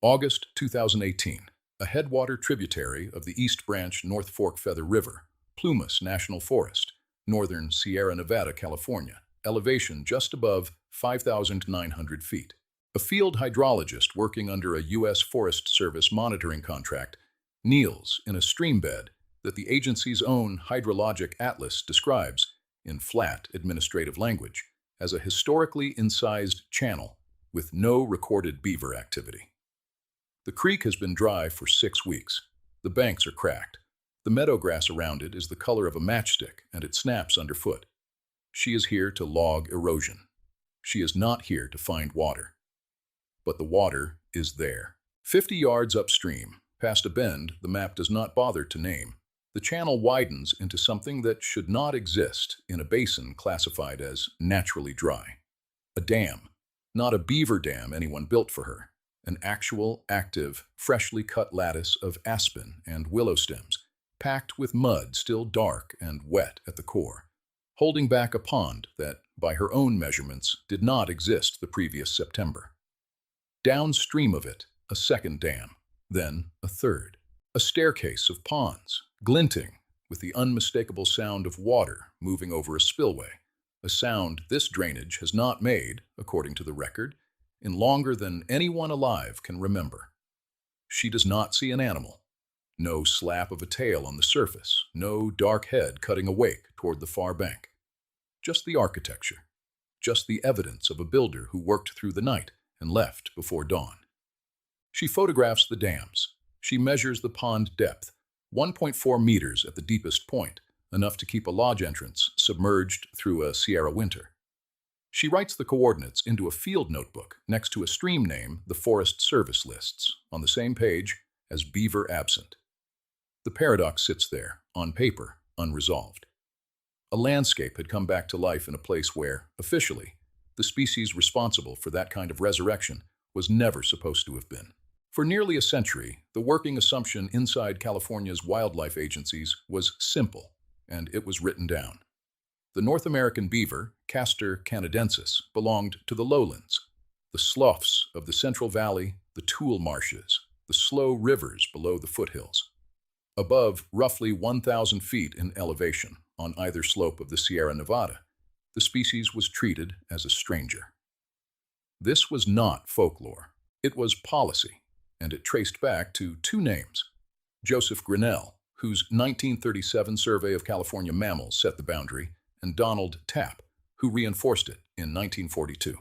August 2018. A headwater tributary of the East Branch North Fork Feather River, Plumas National Forest, northern Sierra Nevada, California, elevation just above 5,900 feet. A field hydrologist working under a U.S. Forest Service monitoring contract kneels in a streambed that the agency's own hydrologic atlas describes, in flat administrative language, as a historically incised channel with no recorded beaver activity. The creek has been dry for 6 weeks. The banks are cracked. The meadow grass around it is the color of a matchstick, and it snaps underfoot. She is here to log erosion. She is not here to find water. But the water is there. 50 yards upstream, past a bend the map does not bother to name, the channel widens into something that should not exist in a basin classified as naturally dry. A dam. Not a beaver dam anyone built for her. An actual, active, freshly cut lattice of aspen and willow stems, packed with mud still dark and wet at the core, holding back a pond that, by her own measurements, did not exist the previous September. Downstream of it, a second dam, then a third. A staircase of ponds, glinting, with the unmistakable sound of water moving over a spillway, a sound this drainage has not made, according to the record, in longer than anyone alive can remember. She does not see an animal. No slap of a tail on the surface, no dark head cutting a wake toward the far bank. Just the architecture, just the evidence of a builder who worked through the night and left before dawn. She photographs the dams. She measures the pond depth, 1.4 meters at the deepest point, enough to keep a lodge entrance submerged through a Sierra winter. She writes the coordinates into a field notebook next to a stream name the Forest Service lists, on the same page as Beaver absent. The paradox sits there, on paper, unresolved. A landscape had come back to life in a place where, officially, the species responsible for that kind of resurrection was never supposed to have been. For nearly a century, the working assumption inside California's wildlife agencies was simple, and it was written down. The North American beaver, Castor canadensis, belonged to the lowlands, the sloughs of the Central Valley, the Tool marshes, the slow rivers below the foothills. Above roughly 1,000 feet in elevation, on either slope of the Sierra Nevada, the species was treated as a stranger. This was not folklore. It was policy, and it traced back to two names. Joseph Grinnell, whose 1937 survey of California mammals set the boundary, and Donald Tapp, who reinforced it in 1942.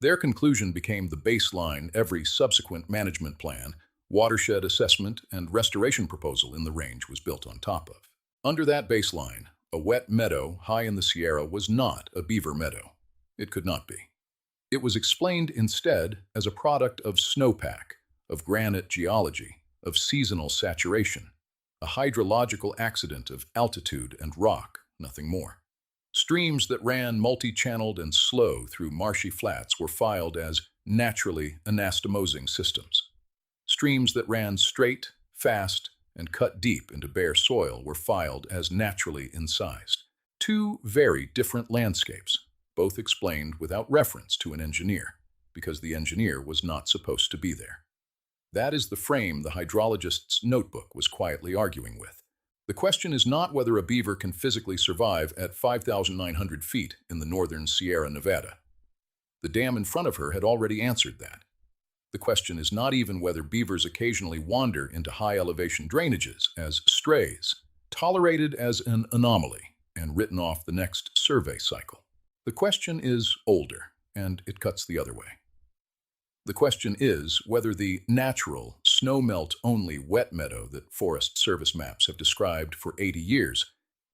Their conclusion became the baseline every subsequent management plan, watershed assessment, and restoration proposal in the range was built on top of. Under that baseline, a wet meadow high in the Sierra was not a beaver meadow. It could not be. It was explained instead as a product of snowpack, of granite geology, of seasonal saturation, a hydrological accident of altitude and rock, nothing more. Streams that ran multi-channeled and slow through marshy flats were filed as naturally anastomosing systems. Streams that ran straight, fast, and cut deep into bare soil were filed as naturally incised. Two very different landscapes, both explained without reference to an engineer, because the engineer was not supposed to be there. That is the frame the hydrologist's notebook was quietly arguing with. The question is not whether a beaver can physically survive at 5,900 feet in the northern Sierra Nevada. The dam in front of her had already answered that. The question is not even whether beavers occasionally wander into high-elevation drainages as strays, tolerated as an anomaly and written off the next survey cycle. The question is older, and it cuts the other way. The question is whether the natural, snowmelt-only wet meadow that Forest Service maps have described for 80 years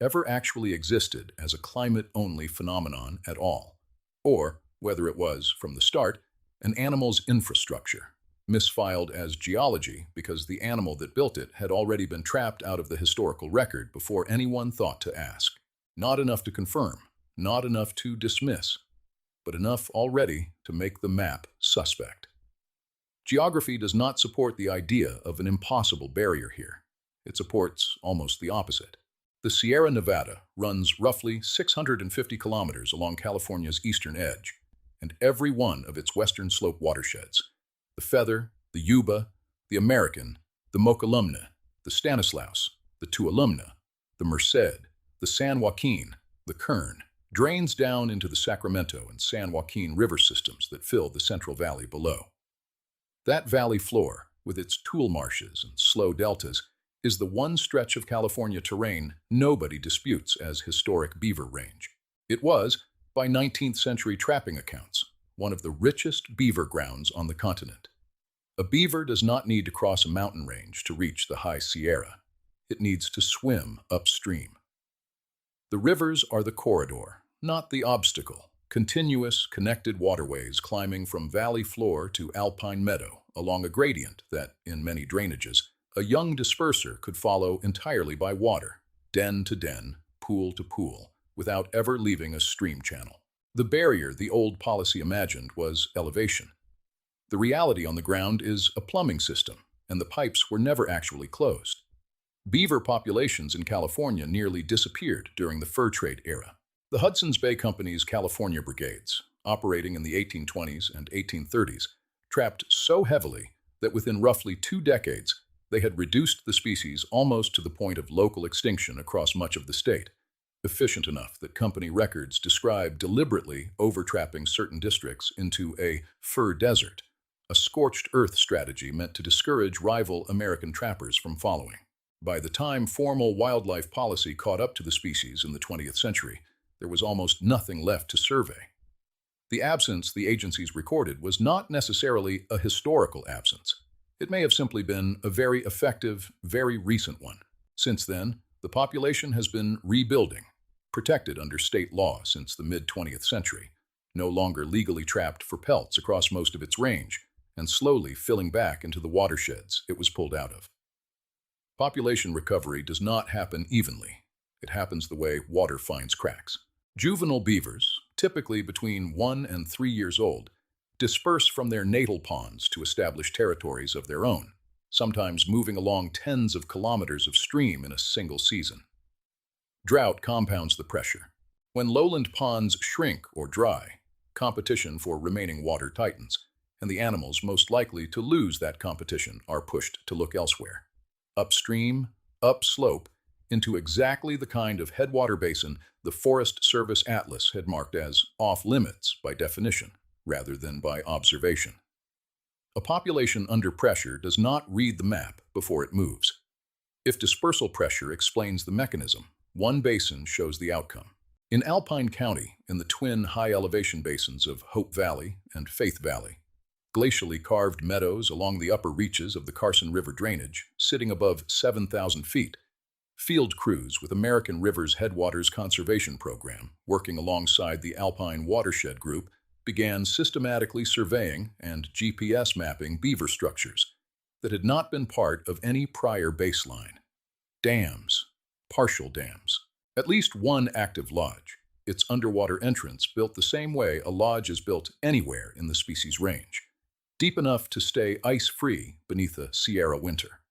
ever actually existed as a climate-only phenomenon at all, or whether it was, from the start, an animal's infrastructure, misfiled as geology because the animal that built it had already been trapped out of the historical record before anyone thought to ask. Not enough to confirm, not enough to dismiss, but enough already to make the map suspect. Geography does not support the idea of an impossible barrier here. It supports almost the opposite. The Sierra Nevada runs roughly 650 kilometers along California's eastern edge, and every one of its western slope watersheds, the Feather, the Yuba, the American, the Mokelumne, the Stanislaus, the Tuolumne, the Merced, the San Joaquin, the Kern, drains down into the Sacramento and San Joaquin river systems that fill the Central Valley below. That valley floor, with its tool marshes and slow deltas, is the one stretch of California terrain nobody disputes as historic Beaver Range. It was, by 19th century trapping accounts, one of the richest beaver grounds on the continent. A beaver does not need to cross a mountain range to reach the high Sierra. It needs to swim upstream. The rivers are the corridor, not the obstacle, continuous, connected waterways climbing from valley floor to alpine meadow along a gradient that, in many drainages, a young disperser could follow entirely by water, den to den, pool to pool, without ever leaving a stream channel. The barrier the old policy imagined was elevation. The reality on the ground is a plumbing system, and the pipes were never actually closed. Beaver populations in California nearly disappeared during the fur trade era. The Hudson's Bay Company's California brigades, operating in the 1820s and 1830s, trapped so heavily that within roughly 2 decades, they had reduced the species almost to the point of local extinction across much of the state, efficient enough that company records describe deliberately overtrapping certain districts into a fur desert, a scorched earth strategy meant to discourage rival American trappers from following. By the time formal wildlife policy caught up to the species in the 20th century, there was almost nothing left to survey. The absence the agencies recorded was not necessarily a historical absence. It may have simply been a very effective, very recent one. Since then, the population has been rebuilding, protected under state law since the mid-20th century, no longer legally trapped for pelts across most of its range, and slowly filling back into the watersheds it was pulled out of. Population recovery does not happen evenly. It happens the way water finds cracks. Juvenile beavers, typically between 1 and 3 years old, disperse from their natal ponds to establish territories of their own, sometimes moving along tens of kilometers of stream in a single season. Drought compounds the pressure. When lowland ponds shrink or dry, competition for remaining water tightens, and the animals most likely to lose that competition are pushed to look elsewhere. Upstream, upslope, into exactly the kind of headwater basin the Forest Service Atlas had marked as off-limits by definition, rather than by observation. A population under pressure does not read the map before it moves. If dispersal pressure explains the mechanism, one basin shows the outcome. In Alpine County, in the twin high-elevation basins of Hope Valley and Faith Valley, glacially carved meadows along the upper reaches of the Carson River drainage, sitting above 7,000 feet, field crews with American Rivers Headwaters Conservation Program, working alongside the Alpine Watershed Group, began systematically surveying and GPS mapping beaver structures that had not been part of any prior baseline. Dams, partial dams, at least one active lodge, its underwater entrance built the same way a lodge is built anywhere in the species range, deep enough to stay ice-free beneath a Sierra winter.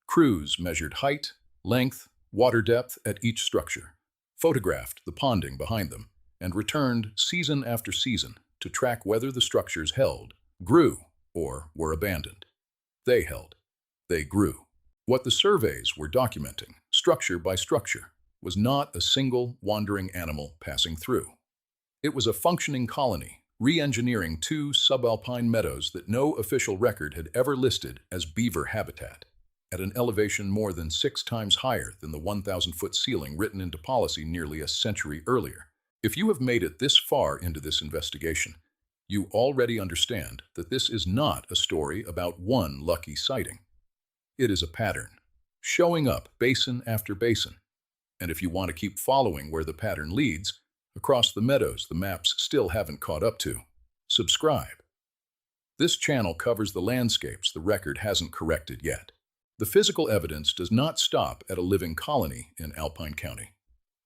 Crews measured height, length, water depth at each structure, photographed the ponding behind them, and returned season after season to track whether the structures held, grew, or were abandoned. They held. They grew. What the surveys were documenting, structure by structure, was not a single wandering animal passing through. It was a functioning colony, re-engineering 2 subalpine meadows that no official record had ever listed as beaver habitat, at an elevation more than 6 times higher than the 1,000-foot ceiling written into policy nearly a century earlier. If you have made it this far into this investigation, you already understand that this is not a story about one lucky sighting. It is a pattern, showing up basin after basin. And if you want to keep following where the pattern leads, across the meadows the maps still haven't caught up to, subscribe. This channel covers the landscapes the record hasn't corrected yet. The physical evidence does not stop at a living colony in Alpine County.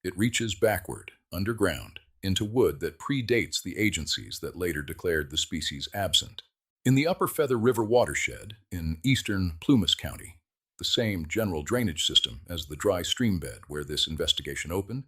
It reaches backward, underground, into wood that predates the agencies that later declared the species absent. In the Upper Feather River watershed in eastern Plumas County, the same general drainage system as the dry stream bed where this investigation opened,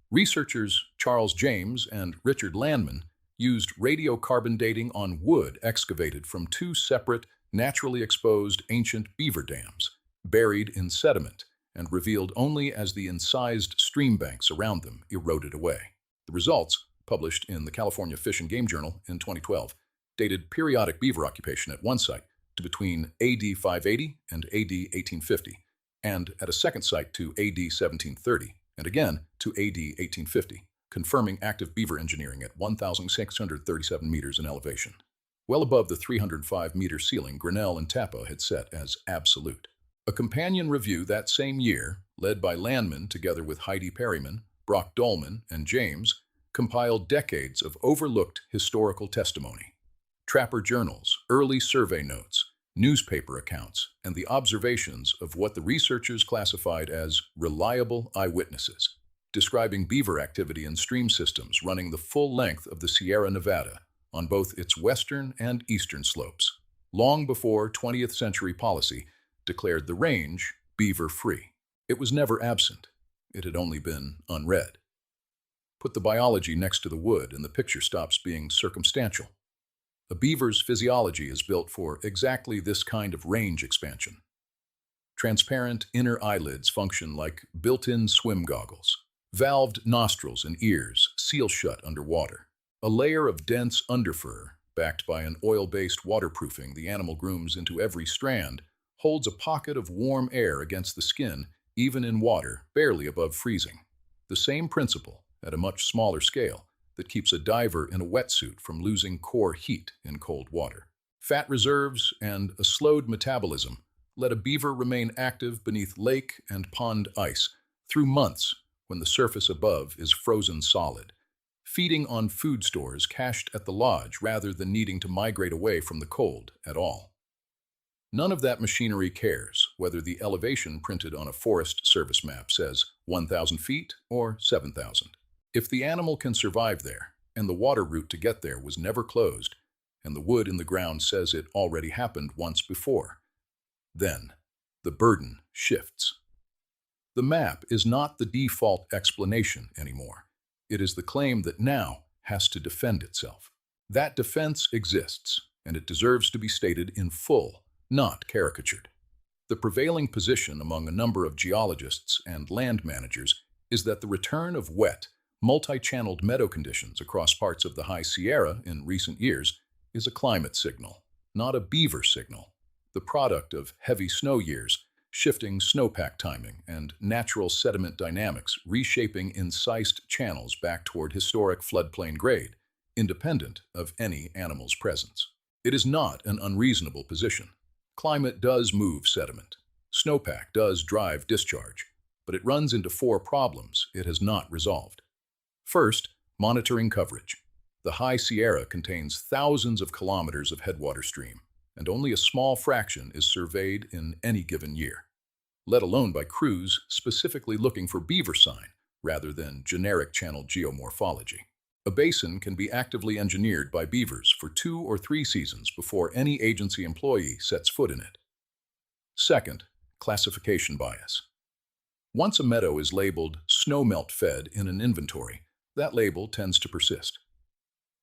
researchers Charles James and Richard Landman used radiocarbon dating on wood excavated from 2 separate, naturally exposed ancient beaver dams, buried in sediment and revealed only as the incised stream banks around them eroded away. The results, published in the California Fish and Game Journal in 2012, dated periodic beaver occupation at one site to between AD 580 and AD 1850, and at a second site to AD 1730, and again to AD 1850, confirming active beaver engineering at 1,637 meters in elevation. Well above the 305-meter ceiling Grinnell and Tappa had set as absolute. A companion review that same year, led by Landman together with Heidi Perryman, Brock Dolman, and James, compiled decades of overlooked historical testimony. Trapper journals, early survey notes, newspaper accounts, and the observations of what the researchers classified as reliable eyewitnesses, describing beaver activity in stream systems running the full length of the Sierra Nevada on both its western and eastern slopes, long before 20th century policy declared the range beaver-free. It was never absent. It had only been unread. Put the biology next to the wood and the picture stops being circumstantial. A beaver's physiology is built for exactly this kind of range expansion. Transparent inner eyelids function like built-in swim goggles. Valved nostrils and ears seal shut underwater. A layer of dense underfur, backed by an oil-based waterproofing the animal grooms into every strand, holds a pocket of warm air against the skin, even in water barely above freezing. The same principle, at a much smaller scale, that keeps a diver in a wetsuit from losing core heat in cold water. Fat reserves and a slowed metabolism let a beaver remain active beneath lake and pond ice through months when the surface above is frozen solid, feeding on food stores cached at the lodge rather than needing to migrate away from the cold at all. None of that machinery cares whether the elevation printed on a Forest Service map says 1,000 feet or 7,000. If the animal can survive there, and the water route to get there was never closed, and the wood in the ground says it already happened once before, then the burden shifts. The map is not the default explanation anymore. It is the claim that now has to defend itself. That defense exists, and it deserves to be stated in full, not caricatured. The prevailing position among a number of geologists and land managers is that the return of wet, multi-channeled meadow conditions across parts of the High Sierra in recent years is a climate signal, not a beaver signal, the product of heavy snow years, shifting snowpack timing, and natural sediment dynamics reshaping incised channels back toward historic floodplain grade, independent of any animal's presence. It is not an unreasonable position. Climate does move sediment. Snowpack does drive discharge, but it runs into four problems it has not resolved. First, monitoring coverage. The High Sierra contains thousands of kilometers of headwater stream, and only a small fraction is surveyed in any given year, let alone by crews specifically looking for beaver sign rather than generic channel geomorphology. A basin can be actively engineered by beavers for 2 or 3 seasons before any agency employee sets foot in it. Second, classification bias. Once a meadow is labeled snowmelt fed in an inventory, that label tends to persist.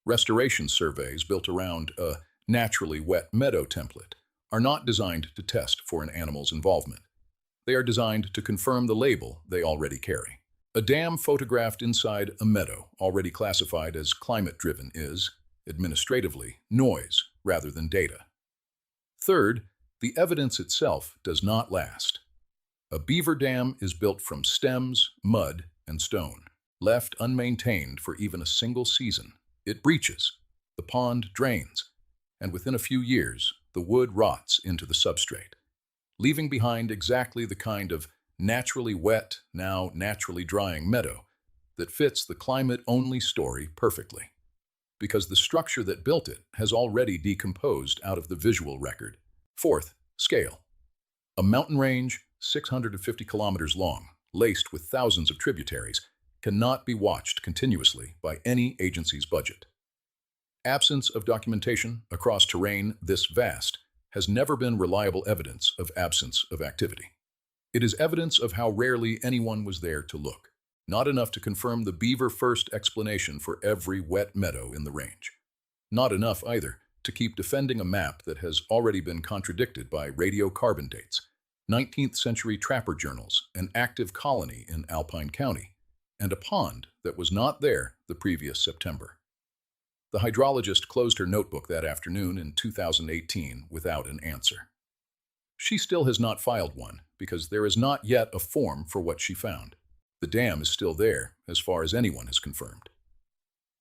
Restoration surveys built around a naturally wet meadow template are not designed to test for an animal's involvement. They are designed to confirm the label they already carry. A dam photographed inside a meadow already classified as climate-driven is, administratively, noise rather than data. Third, the evidence itself does not last. A beaver dam is built from stems, mud, and stone. Left unmaintained for even a single season, it breaches, the pond drains, and within a few years, the wood rots into the substrate, leaving behind exactly the kind of naturally wet, now naturally drying meadow that fits the climate-only story perfectly, because the structure that built it has already decomposed out of the visual record. Fourth, scale. A mountain range, 650 kilometers long, laced with thousands of tributaries, cannot be watched continuously by any agency's budget. Absence of documentation across terrain this vast has never been reliable evidence of absence of activity. It is evidence of how rarely anyone was there to look, not enough to confirm the beaver-first explanation for every wet meadow in the range. Not enough, either, to keep defending a map that has already been contradicted by radiocarbon dates, 19th century trapper journals, an active colony in Alpine County, and a pond that was not there the previous September. The hydrologist closed her notebook that afternoon in 2018 without an answer. She still has not filed one because there is not yet a form for what she found. The dam is still there, as far as anyone has confirmed.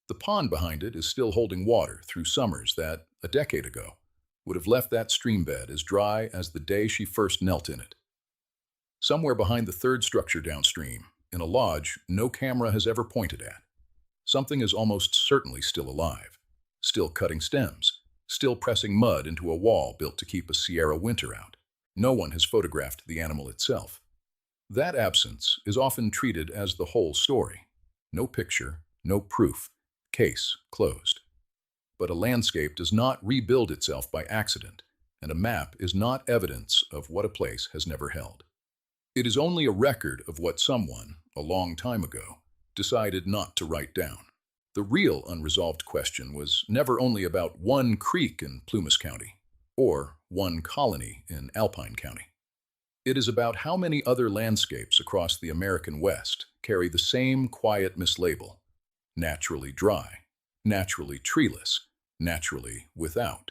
The pond behind it is still holding water through summers that, a decade ago, would have left that streambed as dry as the day she first knelt in it. Somewhere behind the third structure downstream, in a lodge no camera has ever pointed at, something is almost certainly still alive, still cutting stems, still pressing mud into a wall built to keep a Sierra winter out. No one has photographed the animal itself. That absence is often treated as the whole story. No picture, no proof, case closed. But a landscape does not rebuild itself by accident, and a map is not evidence of what a place has never held. It is only a record of what someone, a long time ago, decided not to write down. The real unresolved question was never only about one creek in Plumas County, or one colony in Alpine County. It is about how many other landscapes across the American West carry the same quiet mislabel: naturally dry, naturally treeless, naturally without.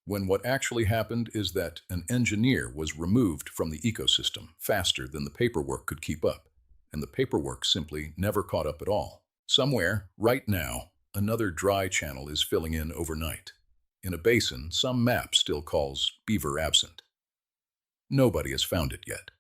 When what actually happened is that an engineer was removed from the ecosystem faster than the paperwork could keep up, and the paperwork simply never caught up at all. Somewhere, right now, another dry channel is filling in overnight, in a basin some map still calls Beaver absent. Nobody has found it yet.